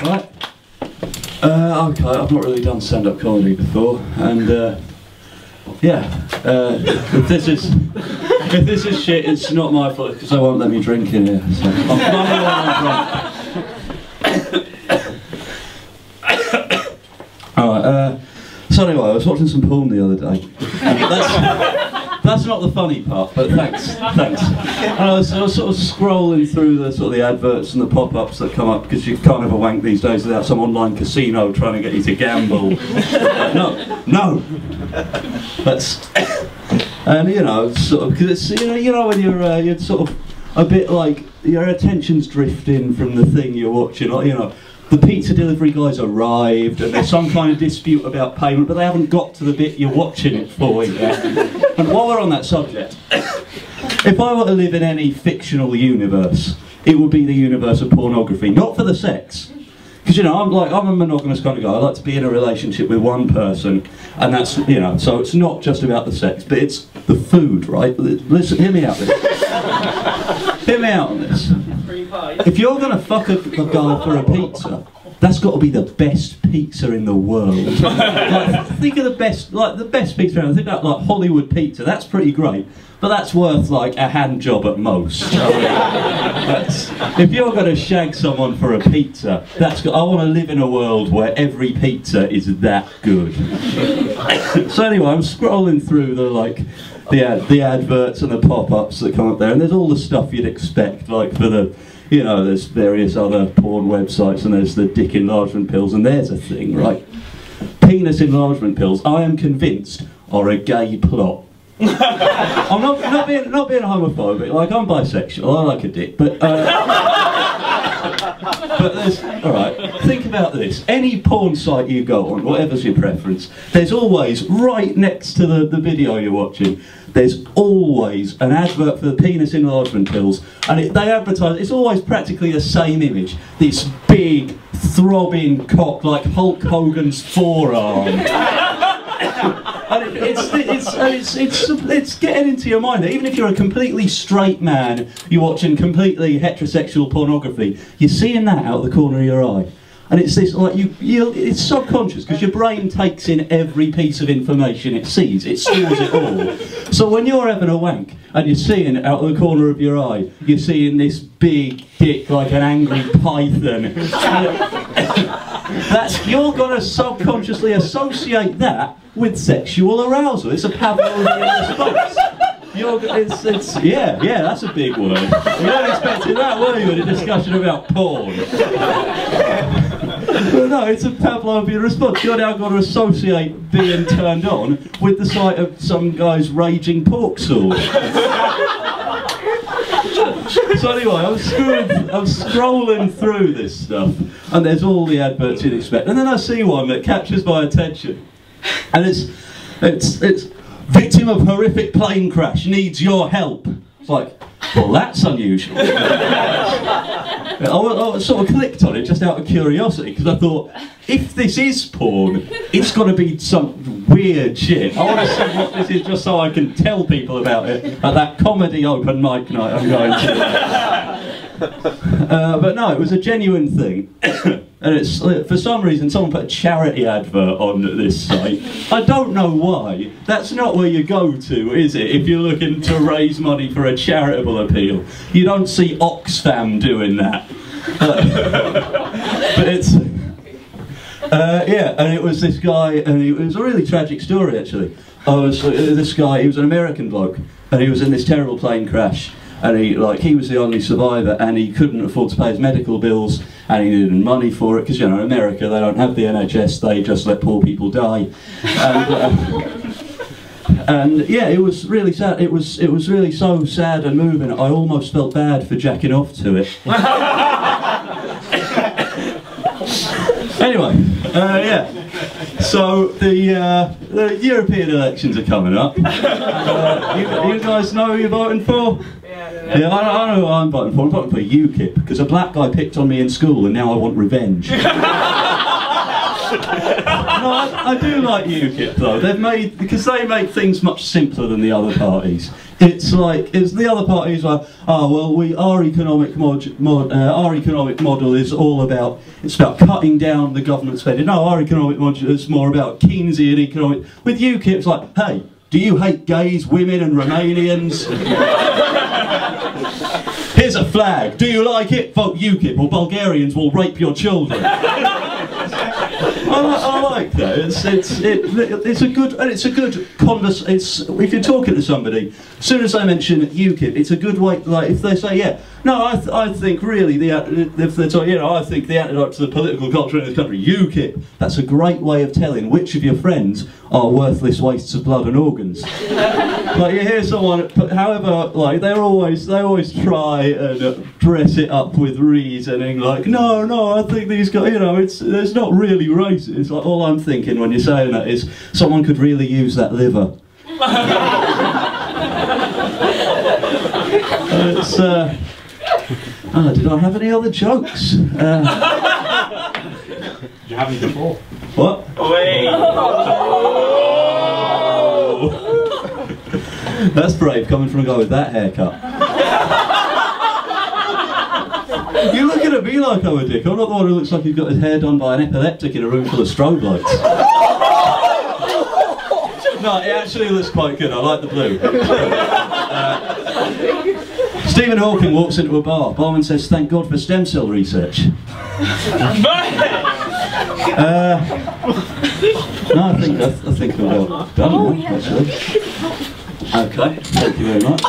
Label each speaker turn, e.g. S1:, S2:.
S1: Right. Okay, I've not really done stand-up comedy before, and yeah, if this is shit, it's not my fault because I won't let me drink in here. So Alright, so anyway, I was watching some porn the other day. That's not the funny part, but thanks. And I was sort of scrolling through the adverts and the pop-ups that come up, because you can't have a wank these days without some online casino trying to get you to gamble. No. That's, and you know, sort of, because it's you know when you're sort of a bit like your attention's drifting from the thing you're watching, like, you know. The pizza delivery guys arrived and there's some kind of dispute about payment, but they haven't got to the bit you're watching it for yet. And while we're on that subject, if I were to live in any fictional universe, it would be the universe of pornography, not for the sex. Because, you know, I'm a monogamous kind of guy. I like to be in a relationship with one person, and that's, you know, so it's not just about the sex, but it's the food, right? Listen, hear me out on this. Hear me out on this. If you're going to fuck a guy for a pizza, that's got to be the best pizza in the world. Like, think of the best pizza around. Think about like Hollywood pizza. That's pretty great, but that's worth like a hand job at most. If you're going to shag someone for a pizza, I want to live in a world where every pizza is that good. So anyway, I'm scrolling through the adverts and the pop-ups that come up there, and there's all the stuff you'd expect, like for the, you know, there's various other porn websites, and there's the dick enlargement pills, and there's a thing, right? Penis enlargement pills, I am convinced, are a gay plot. I'm not being homophobic, like I'm bisexual, I like a dick, but there's, alright, think about this. Any porn site you go on, whatever's your preference, there's always, right next to the video you're watching, there's always an advert for the penis enlargement pills, and they advertise, it's always practically the same image. This big, throbbing cock like Hulk Hogan's forearm. And it's getting into your mind that even if you're a completely straight man, you're watching completely heterosexual pornography, you're seeing that out of the corner of your eye. And it's this, like, it's subconscious, because your brain takes in every piece of information it sees, it stores it all. So when you're having a wank, and you're seeing out of the corner of your eye, you're seeing this big dick like an angry python. You're going to subconsciously associate that with sexual arousal. It's a Pavlovian response. Yeah, that's a big word. You weren't expecting that, were you, in a discussion about porn? But no, it's a Pavlovian response. You're now going to associate being turned on with the sight of some guy's raging pork sauce. So anyway, I'm scrolling through this stuff, and there's all the adverts you'd expect, and then I see one that captures my attention, and it's victim of horrific plane crash needs your help. It's like, well, that's unusual. I sort of clicked on it just out of curiosity, because I thought, if this is porn, it's got to be some weird shit. I want to see what this is just so I can tell people about it at that comedy open mic night I'm going to. But no, it was a genuine thing. And it's, for some reason, someone put a charity advert on this site. I don't know why. That's not where you go to, is it? If you're looking to raise money for a charitable appeal. You don't see Oxfam doing that. But it's... yeah, and it was this guy, and it was a really tragic story, actually. This guy, he was an American bloke, and he was in this terrible plane crash. And he was the only survivor, and he couldn't afford to pay his medical bills, and he needed money for it, because, you know, in America they don't have the NHS, they just let poor people die. And yeah, it was really sad. It was really so sad and moving, I almost felt bad for jacking off to it. Anyway, yeah. So the European elections are coming up. You guys know who you're voting for? Yeah, I know who I'm voting for. I'm voting for UKIP, because a black guy picked on me in school and now I want revenge. No, I do like UKIP though. Because they make things much simpler than the other parties. It's the other parties are, our economic model is all about, it's about cutting down the government spending. No, our economic model is more about Keynesian economic. With UKIP, it's like, hey, do you hate gays, women, and Romanians? Here's a flag. Do you like it? Vote UKIP, or Bulgarians will rape your children. I like that. It's a good conversation. If you're talking to somebody, as soon as they mention UKIP, it's a good way. Like if they say, yeah, no, I think really if they're talking, I think the antidote to the political culture in this country, UKIP. That's a great way of telling which of your friends are worthless wastes of blood and organs. Like you hear someone, however, like they always try and dress it up with reasoning, like no, I think these guys, it's not really racist. It's like all I'm thinking when you're saying that is someone could really use that liver. Did I have any other jokes?
S2: Did you have any before?
S1: What?
S2: Wait.
S1: That's brave coming from a guy with that haircut. You're looking at me like I'm a dick. I'm not the one who looks like he's got his hair done by an epileptic in a room full of strobe lights. No, it actually looks quite good. I like the blue. Stephen Hawking walks into a bar. Barman says, "Thank God for stem cell research." No, I think we're well done, actually. Okay, thank you very much.